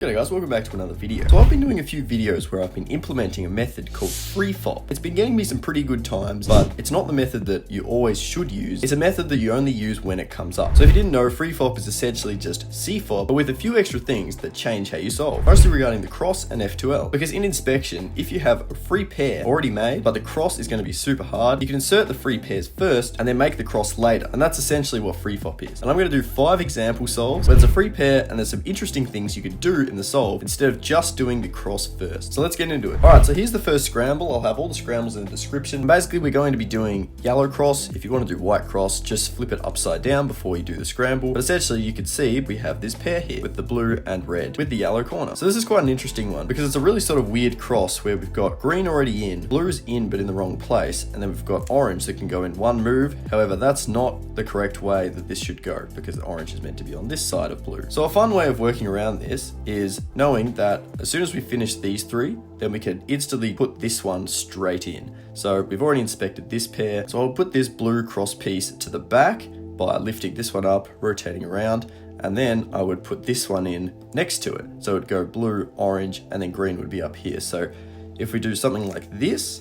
G'day guys, welcome back to another video. So I've been doing a few videos where I've been implementing a method called FREEFOP. It's been getting me some pretty good times, but it's not the method that you always should use. It's a method that you only use when it comes up. So if you didn't know, FREEFOP is essentially just CFOP, but with a few extra things that change how you solve. Mostly regarding the cross and F2L. Because in inspection, if you have a free pair already made, but the cross is going to be super hard, you can insert the free pairs first and then make the cross later. And that's essentially what FREEFOP is. And I'm going to do 5 example solves where there's a free pair and there's some interesting things you could do in the solve instead of just doing the cross first. So let's get into it. All right, so here's the first scramble. I'll have all the scrambles in the description. Basically, we're going to be doing yellow cross. If you want to do white cross, just flip it upside down before you do the scramble. But essentially, you can see we have this pair here with the blue and red with the yellow corner. So this is quite an interesting one because it's a really sort of weird cross where we've got green already in, blue's in but in the wrong place, and then we've got orange that can go in one move. However, that's not the correct way that this should go because the orange is meant to be on this side of blue. So a fun way of working around this is knowing that as soon as we finish these 3, then we can instantly put this one straight in. So we've already inspected this pair. So I'll put this blue cross piece to the back by lifting this one up, rotating around, and then I would put this one in next to it. So it would go blue, orange, and then green would be up here. So if we do something like this,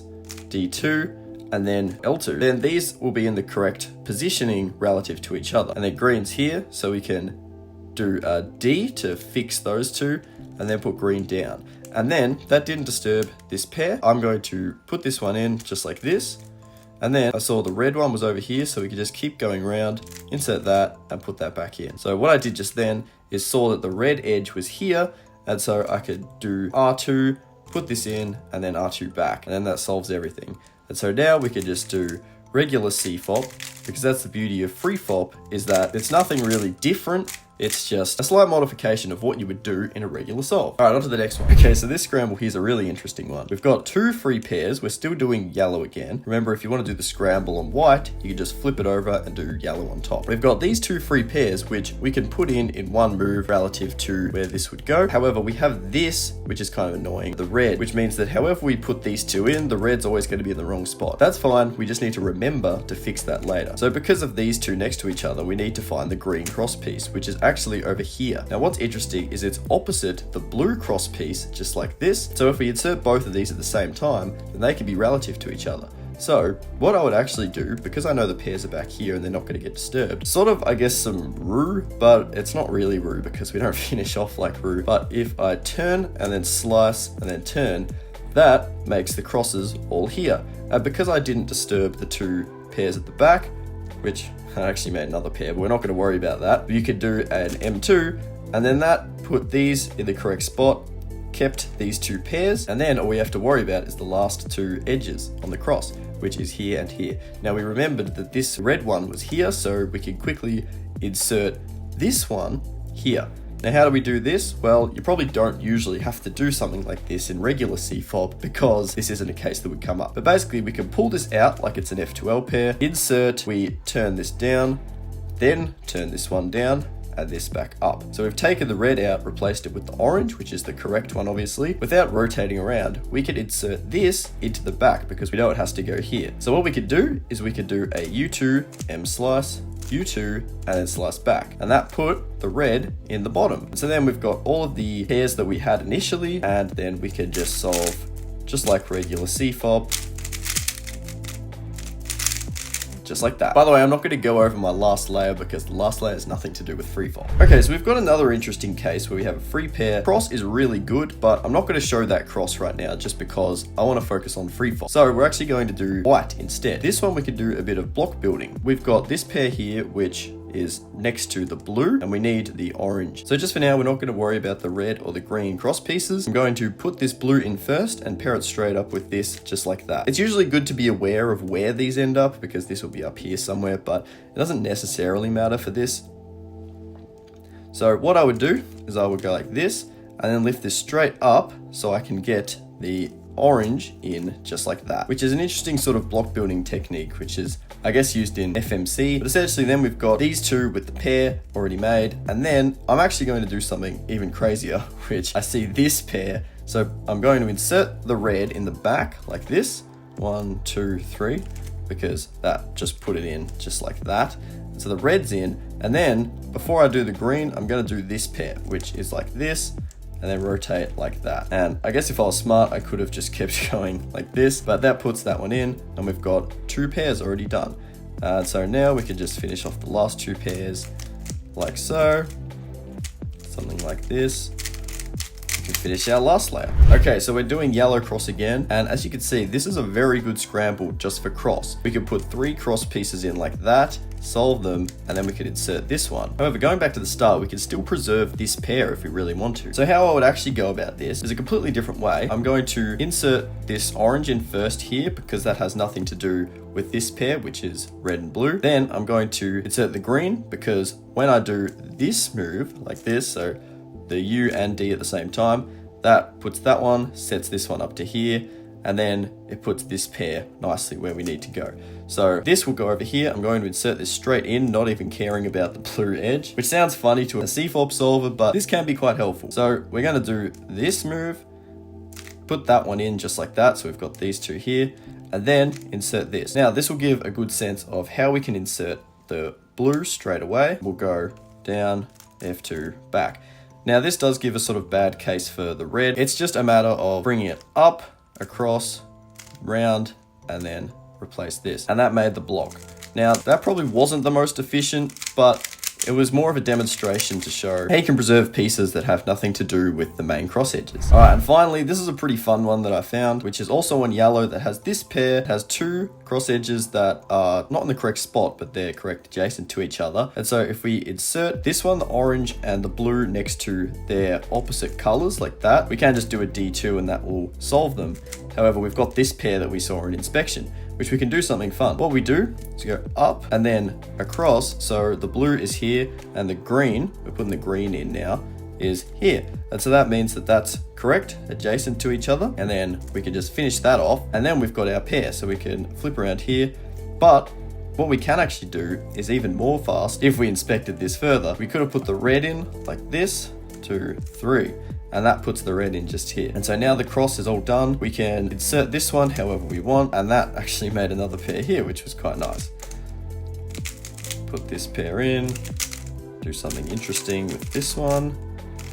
D2, and then L2, then these will be in the correct positioning relative to each other. And then green's here, so we can do a D to fix those two, and then put green down. And then that didn't disturb this pair. I'm going to put this one in just like this. And then I saw the red one was over here, so we could just keep going around, insert that, and put that back in. So what I did just then is saw that the red edge was here, and so I could do R2, put this in, and then R2 back, and then that solves everything. And so now we could just do regular CFOP, because that's the beauty of FREEFOP, is that it's nothing really different. It's just a slight modification of what you would do in a regular solve. All right, on to the next one. Okay, so this scramble here's a really interesting one. We've got 2 free pairs. We're still doing yellow again. Remember, if you want to do the scramble on white, you can just flip it over and do yellow on top. We've got these 2 free pairs, which we can put in one move relative to where this would go. However, we have this, which is kind of annoying, the red, which means that however we put these 2 in, the red's always going to be in the wrong spot. That's fine. We just need to remember to fix that later. So because of these 2 next to each other, we need to find the green cross piece, which is actually over here. Now what's interesting is it's opposite the blue cross piece, just like this. So if we insert both of these at the same time, then they can be relative to each other. So what I would actually do, because I know the pairs are back here and they're not going to get disturbed, sort of, I guess, some roux, but it's not really roux because we don't finish off like roux. But if I turn and then slice and then turn, that makes the crosses all here. And because I didn't disturb the 2 pairs at the back, which I actually made another pair, but we're not going to worry about that. You could do an M2, and then that put these in the correct spot, kept these 2 pairs, and then all we have to worry about is the last 2 edges on the cross, which is here and here. Now we remembered that this red one was here, so we can quickly insert this one here. Now, how do we do this? Well, you probably don't usually have to do something like this in regular CFOP because this isn't a case that would come up. But basically, we can pull this out like it's an F2L pair, insert, we turn this down, then turn this one down, and this back up. So we've taken the red out, replaced it with the orange, which is the correct one, obviously. Without rotating around, we could insert this into the back because we know it has to go here. So what we could do is we could do a U2, M slice, U2, and then slice back. And that put the red in the bottom. And so then we've got all of the pairs that we had initially, and then we can just solve just like regular CFOP. Just like that. By the way, I'm not going to go over my last layer because the last layer has nothing to do with FREEFOP. Okay, so we've got another interesting case where we have a free pair. Cross is really good, but I'm not going to show that cross right now just because I want to focus on FREEFOP. So we're actually going to do white instead. This one we can do a bit of block building. We've got this pair here, which is next to the blue, and we need the orange. So just for now, we're not going to worry about the red or the green cross pieces. I'm going to put this blue in first and pair it straight up with this, just like that. It's usually good to be aware of where these end up because this will be up here somewhere, but it doesn't necessarily matter for this. So what I would do is I would go like this and then lift this straight up so I can get the orange in just like that, which is an interesting sort of block building technique, which is, I guess, used in FMC. But essentially then we've got these 2 with the pair already made, and then I'm actually going to do something even crazier, which I see this pair. So I'm going to insert the red in the back like this, 1, 2, 3, because that just put it in just like that. So the red's in, and then before I do the green, I'm going to do this pair, which is like this, and then rotate like that. And I guess if I was smart, I could have just kept going like this, but that puts that one in, and we've got 2 pairs already done. So now we can just finish off the last 2 pairs like so, something like this. We can finish our last layer. Okay, so we're doing yellow cross again, and as you can see, this is a very good scramble just for cross. We could put 3 cross pieces in like that, solve them, and then we could insert this one. However, going back to the start, we can still preserve this pair if we really want to. So how I would actually go about this is a completely different way. I'm going to insert this orange in first here because that has nothing to do with this pair, which is red and blue. Then I'm going to insert the green because when I do this move like this, so the U and D at the same time, that puts that one, sets this one up to here, and then it puts this pair nicely where we need to go. So this will go over here. I'm going to insert this straight in, not even caring about the blue edge, which sounds funny to a CFOP solver, but this can be quite helpful. So we're going to do this move, put that one in just like that. So we've got these 2 here, and then insert this. Now this will give a good sense of how we can insert the blue straight away. We'll go down, F2, back. Now this does give a sort of bad case for the red. It's just a matter of bringing it up, across, round, and then replace this. And that made the block. Now that probably wasn't the most efficient, but it was more of a demonstration to show how you can preserve pieces that have nothing to do with the main cross edges. All right, and finally, this is a pretty fun one that I found, which is also on yellow that has this pair, has 2 cross edges that are not in the correct spot, but they're correct adjacent to each other. And so if we insert this one, the orange and the blue next to their opposite colors like that, we can just do a D2 and that will solve them. However, we've got this pair that we saw in inspection, which we can do something fun. What we do is go up and then across. So the blue is here and the green, we're putting the green in now, is here. And so that means that that's correct, adjacent to each other. And then we can just finish that off. And then we've got our pair. So we can flip around here. But what we can actually do is even more fast. If we inspected this further, we could have put the red in like this, 2, 3. And that puts the red in just here. And so now the cross is all done. We can insert this one however we want, and that actually made another pair here, which was quite nice. Put this pair in, do something interesting with this one,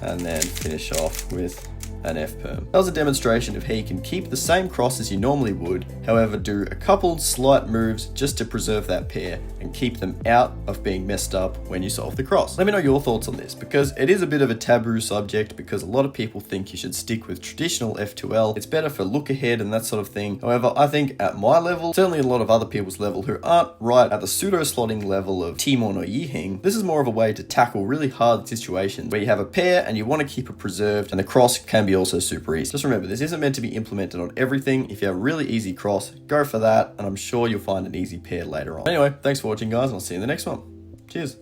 and then finish off with an F-perm. That was a demonstration of how you can keep the same cross as you normally would, however do a couple slight moves just to preserve that pair and keep them out of being messed up when you solve the cross. Let me know your thoughts on this, because it is a bit of a taboo subject because a lot of people think you should stick with traditional F2L. It's better for look ahead and that sort of thing. However, I think at my level, certainly a lot of other people's level who aren't right at the pseudo slotting level of Timon or Yihing, this is more of a way to tackle really hard situations where you have a pair and you want to keep it preserved, and the cross can be also super easy. Just remember, this isn't meant to be implemented on everything. If you have a really easy cross, go for that, and I'm sure you'll find an easy pair later on. Anyway, thanks for watching, guys, and I'll see you in the next one. Cheers.